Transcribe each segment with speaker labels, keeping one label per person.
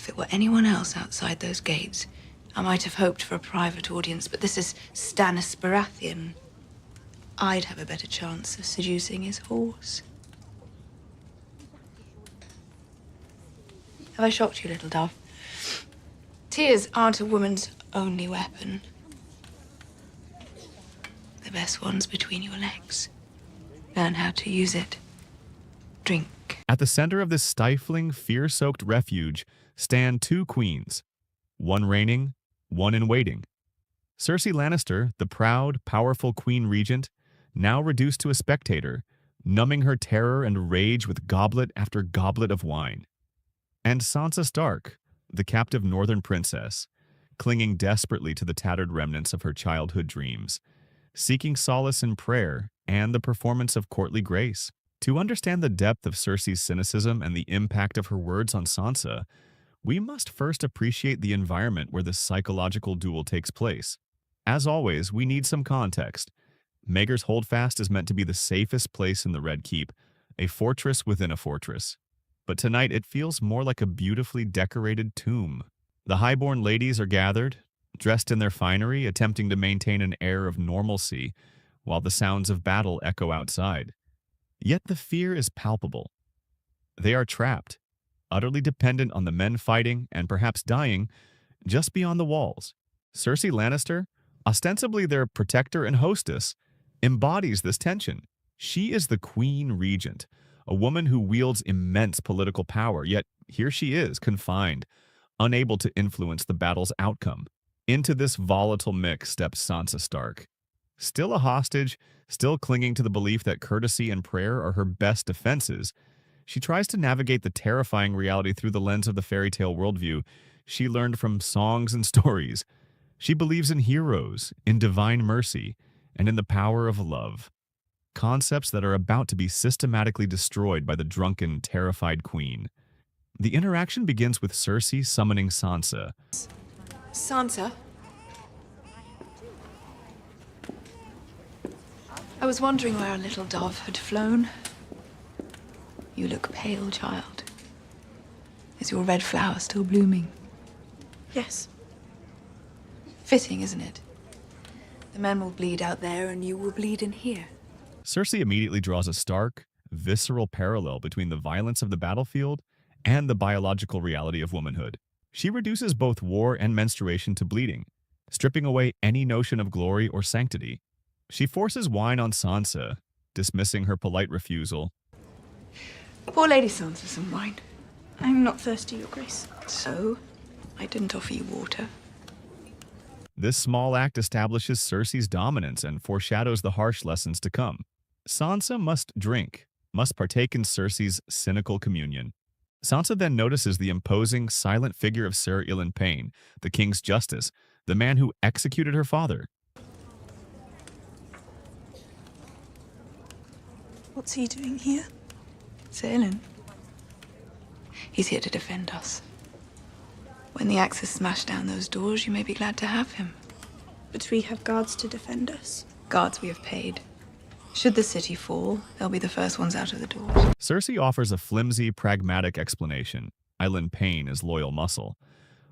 Speaker 1: If it were anyone else outside those gates, I might have hoped for a private audience, but this is Stannis Baratheon. I'd have a better chance of seducing his horse. Have I shocked you, little dove? Tears aren't a woman's only weapon. The best one's between your legs. Learn how to use it. Drink.
Speaker 2: At the center of this stifling, fear-soaked refuge stand two queens, one reigning, one in waiting. Cersei Lannister, the proud, powerful queen regent, now reduced to a spectator, numbing her terror and rage with goblet after goblet of wine. And Sansa Stark, the captive northern princess, clinging desperately to the tattered remnants of her childhood dreams, seeking solace in prayer and the performance of courtly grace. To understand the depth of Cersei's cynicism and the impact of her words on Sansa, we must first appreciate the environment where this psychological duel takes place. As always, we need some context. Maegor's Holdfast is meant to be the safest place in the Red Keep, a fortress within a fortress. But tonight it feels more like a beautifully decorated tomb. The highborn ladies are gathered, dressed in their finery, attempting to maintain an air of normalcy, while the sounds of battle echo outside. Yet the fear is palpable. They are trapped, utterly dependent on the men fighting and perhaps dying just beyond the walls. Cersei Lannister, ostensibly their protector and hostess, embodies this tension. She is the queen regent, a woman who wields immense political power, yet here she is, confined, unable to influence the battle's outcome. Into this volatile mix steps Sansa Stark. Still a hostage, still clinging to the belief that courtesy and prayer are her best defenses, she tries to navigate the terrifying reality through the lens of the fairy tale worldview she learned from songs and stories. She believes in heroes, in divine mercy, and in the power of love. Concepts that are about to be systematically destroyed by the drunken, terrified queen. The interaction begins with Cersei summoning Sansa.
Speaker 1: Sansa? I was wondering where our little dove had flown. You look pale, child. Is your red flower still blooming?
Speaker 3: Yes.
Speaker 1: Fitting, isn't it? The men will bleed out there and you will bleed in here.
Speaker 2: Cersei immediately draws a stark, visceral parallel between the violence of the battlefield and the biological reality of womanhood. She reduces both war and menstruation to bleeding, stripping away any notion of glory or sanctity. She forces wine on Sansa, dismissing her polite refusal.
Speaker 1: Poor Lady Sansa some wine.
Speaker 3: I'm not thirsty, Your Grace.
Speaker 1: So, I didn't offer you water.
Speaker 2: This small act establishes Cersei's dominance and foreshadows the harsh lessons to come. Sansa must drink, must partake in Cersei's cynical communion. Sansa then notices the imposing, silent figure of Ser Ilyn Payne, the king's justice, the man who executed her father.
Speaker 3: What's he doing here?
Speaker 1: Ser Ilyn. He's here to defend us. When the Axis smash down those doors, you may be glad to have him.
Speaker 3: But we have guards to defend us.
Speaker 1: Guards we have paid. Should the city fall, they'll be the first ones out of the doors.
Speaker 2: Cersei offers a flimsy, pragmatic explanation. Ilyn Payne is loyal muscle,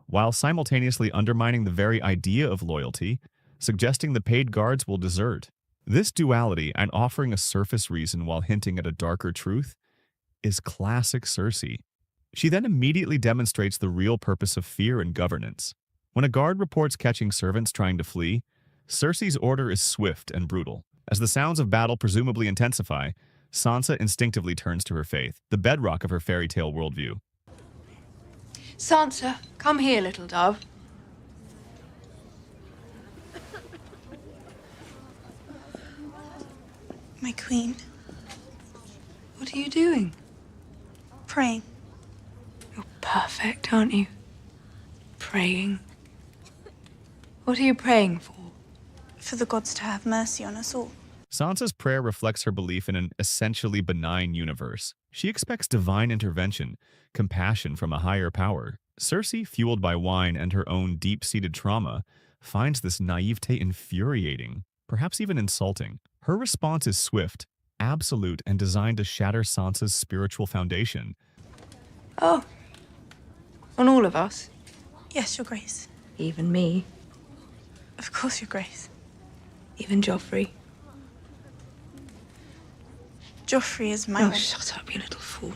Speaker 2: while simultaneously undermining the very idea of loyalty, suggesting the paid guards will desert. This duality, and offering a surface reason while hinting at a darker truth, is classic Cersei. She then immediately demonstrates the real purpose of fear and governance. When a guard reports catching servants trying to flee, Cersei's order is swift and brutal. As the sounds of battle presumably intensify, Sansa instinctively turns to her faith, the bedrock of her fairy tale worldview.
Speaker 1: Sansa, come here, little dove.
Speaker 3: My queen.
Speaker 1: What are you doing?
Speaker 3: Praying.
Speaker 1: You're perfect, aren't you? Praying. What are you praying for?
Speaker 3: For the gods to have mercy on us all.
Speaker 2: Sansa's prayer reflects her belief in an essentially benign universe. She expects divine intervention, compassion from a higher power. Cersei, fueled by wine and her own deep-seated trauma, finds this naivete infuriating, perhaps even insulting. Her response is swift, absolute, and designed to shatter Sansa's spiritual foundation.
Speaker 1: Oh. On all of us.
Speaker 3: Yes, Your Grace.
Speaker 1: Even me.
Speaker 3: Of course, Your Grace.
Speaker 1: Even Joffrey.
Speaker 3: Joffrey is my...
Speaker 1: Oh, shut up, you little fool.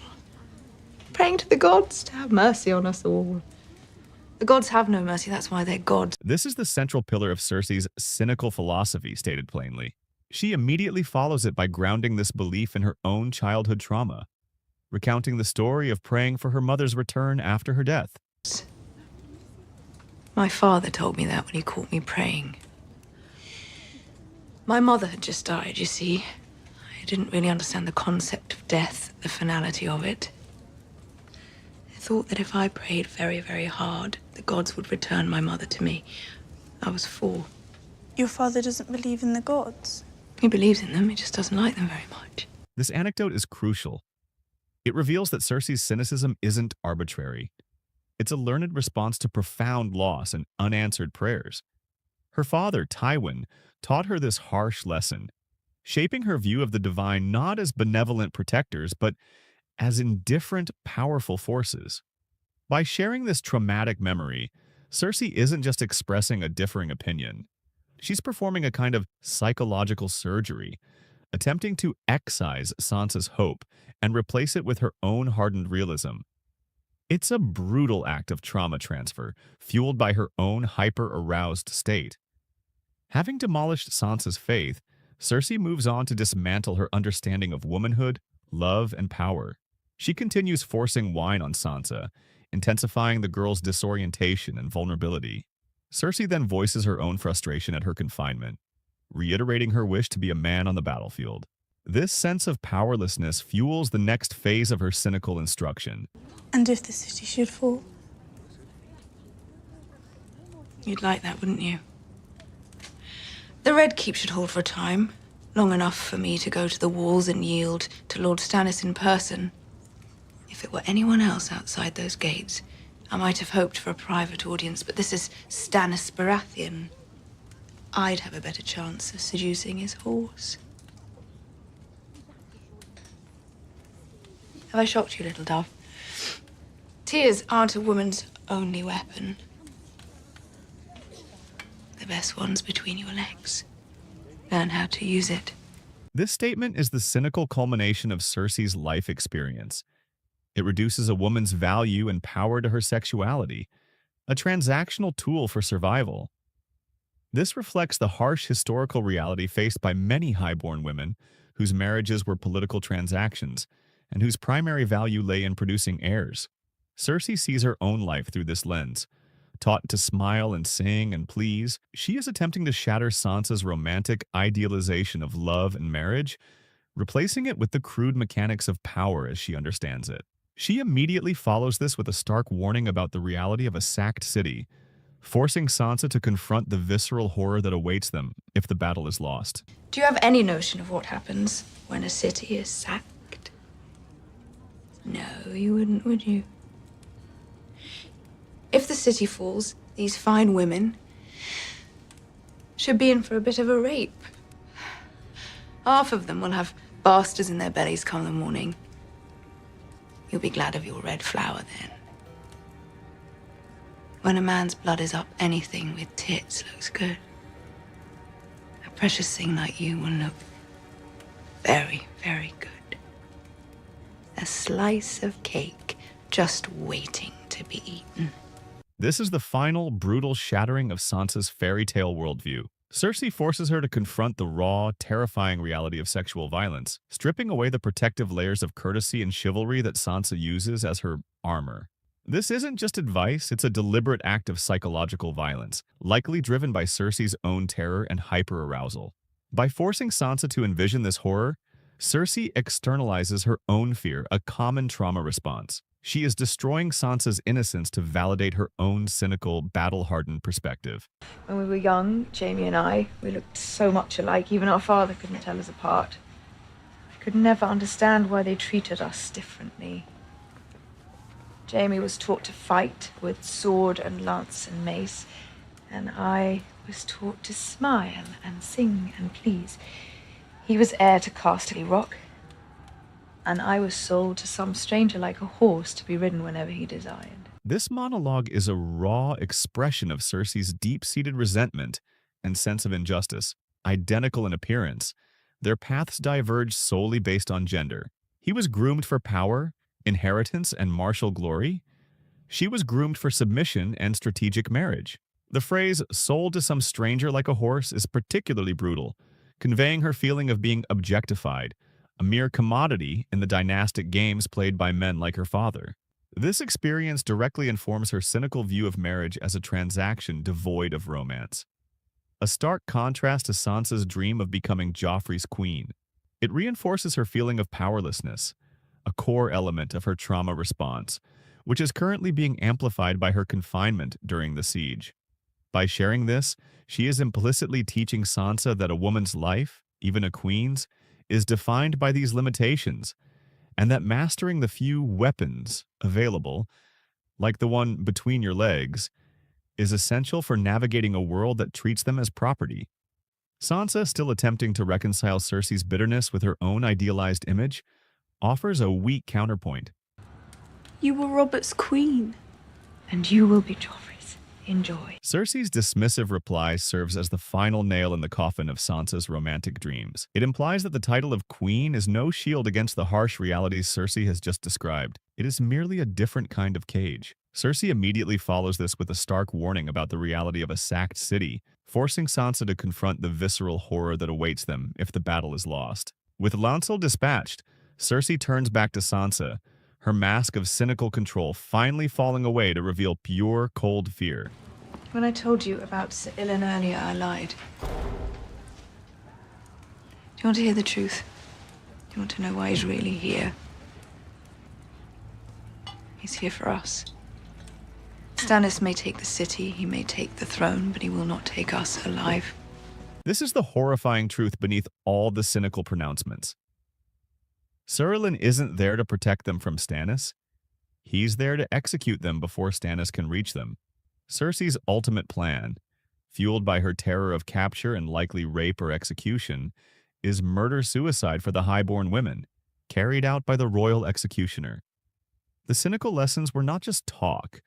Speaker 1: Praying to the gods to have mercy on us all. The gods have no mercy, that's why they're gods.
Speaker 2: This is the central pillar of Cersei's cynical philosophy, stated plainly. She immediately follows it by grounding this belief in her own childhood trauma, recounting the story of praying for her mother's return after her death.
Speaker 1: My father told me that when he caught me praying. My mother had just died, you see. I didn't really understand the concept of death, the finality of it. I thought that if I prayed very, very hard, the gods would return my mother to me. I was 4.
Speaker 3: Your father doesn't believe in the gods.
Speaker 1: He believes in them, he just doesn't like them very much.
Speaker 2: This anecdote is crucial. It reveals that Cersei's cynicism isn't arbitrary. It's a learned response to profound loss and unanswered prayers. Her father, Tywin, taught her this harsh lesson, shaping her view of the divine not as benevolent protectors, but as indifferent, powerful forces. By sharing this traumatic memory, Cersei isn't just expressing a differing opinion. She's performing a kind of psychological surgery, attempting to excise Sansa's hope and replace it with her own hardened realism. It's a brutal act of trauma transfer, fueled by her own hyper-aroused state. Having demolished Sansa's faith, Cersei moves on to dismantle her understanding of womanhood, love, and power. She continues forcing wine on Sansa, intensifying the girl's disorientation and vulnerability. Cersei then voices her own frustration at her confinement, reiterating her wish to be a man on the battlefield. This sense of powerlessness fuels the next phase of her cynical instruction.
Speaker 3: And if the city should fall?
Speaker 1: You'd like that, wouldn't you? The Red Keep should hold for a time, long enough for me to go to the walls and yield to Lord Stannis in person. If it were anyone else outside those gates, I might have hoped for a private audience, but this is Stannis Baratheon. I'd have a better chance of seducing his horse. Have I shocked you, little dove? Tears aren't a woman's only weapon. The best one's between your legs. Learn how to use it.
Speaker 2: This statement is the cynical culmination of Cersei's life experience. It reduces a woman's value and power to her sexuality, a transactional tool for survival. This reflects the harsh historical reality faced by many highborn women whose marriages were political transactions and whose primary value lay in producing heirs. Cersei sees her own life through this lens. Taught to smile and sing and please, she is attempting to shatter Sansa's romantic idealization of love and marriage, replacing it with the crude mechanics of power as she understands it. She immediately follows this with a stark warning about the reality of a sacked city, forcing Sansa to confront the visceral horror that awaits them if the battle is lost.
Speaker 1: Do you have any notion of what happens when a city is sacked? No, you wouldn't, would you? If the city falls, these fine women should be in for a bit of a rape. Half of them will have bastards in their bellies come the morning. You'll be glad of your red flower then. When a man's blood is up, anything with tits looks good. A precious thing like you will look very, very good. A slice of cake just waiting to be eaten.
Speaker 2: This is the final, brutal shattering of Sansa's fairy tale worldview. Cersei forces her to confront the raw, terrifying reality of sexual violence, stripping away the protective layers of courtesy and chivalry that Sansa uses as her armor. This isn't just advice, it's a deliberate act of psychological violence, likely driven by Cersei's own terror and hyper-arousal. By forcing Sansa to envision this horror, Cersei externalizes her own fear, a common trauma response. She is destroying Sansa's innocence to validate her own cynical, battle-hardened perspective.
Speaker 1: When we were young, Jamie and I, we looked so much alike, even our father couldn't tell us apart. I could never understand why they treated us differently. Jamie was taught to fight with sword and lance and mace, and I was taught to smile and sing and please. He was heir to Casterly Rock, and I was sold to some stranger like a horse to be ridden whenever he desired.
Speaker 2: This monologue is a raw expression of Cersei's deep-seated resentment and sense of injustice. Identical in appearance, their paths diverge solely based on gender. He was groomed for power, inheritance, and martial glory. She was groomed for submission and strategic marriage. The phrase, sold to some stranger like a horse, is particularly brutal, conveying her feeling of being objectified, a mere commodity in the dynastic games played by men like her father. This experience directly informs her cynical view of marriage as a transaction devoid of romance. A stark contrast to Sansa's dream of becoming Joffrey's queen. It reinforces her feeling of powerlessness, a core element of her trauma response, which is currently being amplified by her confinement during the siege. By sharing this, she is implicitly teaching Sansa that a woman's life, even a queen's, is defined by these limitations, and that mastering the few weapons available, like the one between your legs, is essential for navigating a world that treats them as property. Sansa, still attempting to reconcile Cersei's bitterness with her own idealized image, offers a weak counterpoint.
Speaker 3: You were Robert's queen.
Speaker 1: And you will be Joffrey's. Enjoy.
Speaker 2: Cersei's dismissive reply serves as the final nail in the coffin of Sansa's romantic dreams. It implies that the title of queen is no shield against the harsh realities Cersei has just described. It is merely a different kind of cage. Cersei immediately follows this with a stark warning about the reality of a sacked city, forcing Sansa to confront the visceral horror that awaits them if the battle is lost. With Lancel dispatched, Cersei turns back to Sansa, her mask of cynical control finally falling away to reveal pure, cold fear.
Speaker 1: When I told you about Sir Ilyn earlier, I lied. Do you want to hear the truth? Do you want to know why he's really here? He's here for us. Stannis may take the city, he may take the throne, but he will not take us alive.
Speaker 2: This is the horrifying truth beneath all the cynical pronouncements. Sir Ilyn isn't there to protect them from Stannis. He's there to execute them before Stannis can reach them. Cersei's ultimate plan, fueled by her terror of capture and likely rape or execution, is murder-suicide for the highborn women, carried out by the royal executioner. The cynical lessons were not just talk.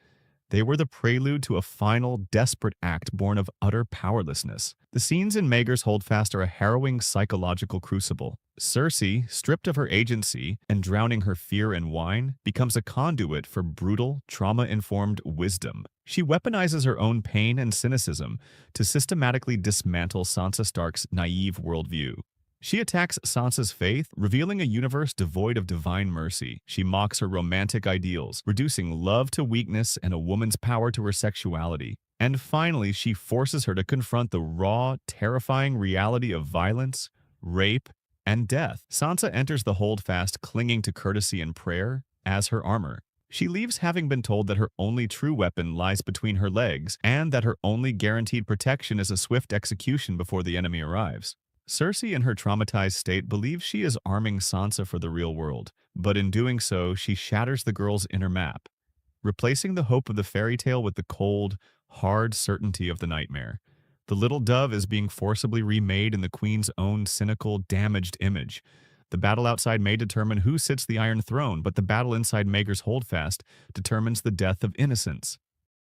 Speaker 2: They were the prelude to a final, desperate act born of utter powerlessness. The scenes in Maegor's Holdfast are a harrowing psychological crucible. Cersei, stripped of her agency and drowning her fear in wine, becomes a conduit for brutal, trauma-informed wisdom. She weaponizes her own pain and cynicism to systematically dismantle Sansa Stark's naive worldview. She attacks Sansa's faith, revealing a universe devoid of divine mercy. She mocks her romantic ideals, reducing love to weakness and a woman's power to her sexuality. And finally, she forces her to confront the raw, terrifying reality of violence, rape, and death. Sansa enters the Holdfast clinging to courtesy and prayer as her armor. She leaves having been told that her only true weapon lies between her legs and that her only guaranteed protection is a swift execution before the enemy arrives. Cersei, in her traumatized state, believes she is arming Sansa for the real world, but in doing so, she shatters the girl's inner map, replacing the hope of the fairy tale with the cold, hard certainty of the nightmare. The little dove is being forcibly remade in the queen's own cynical, damaged image. The battle outside may determine who sits the Iron Throne, but the battle inside Maegor's Holdfast determines the death of innocence.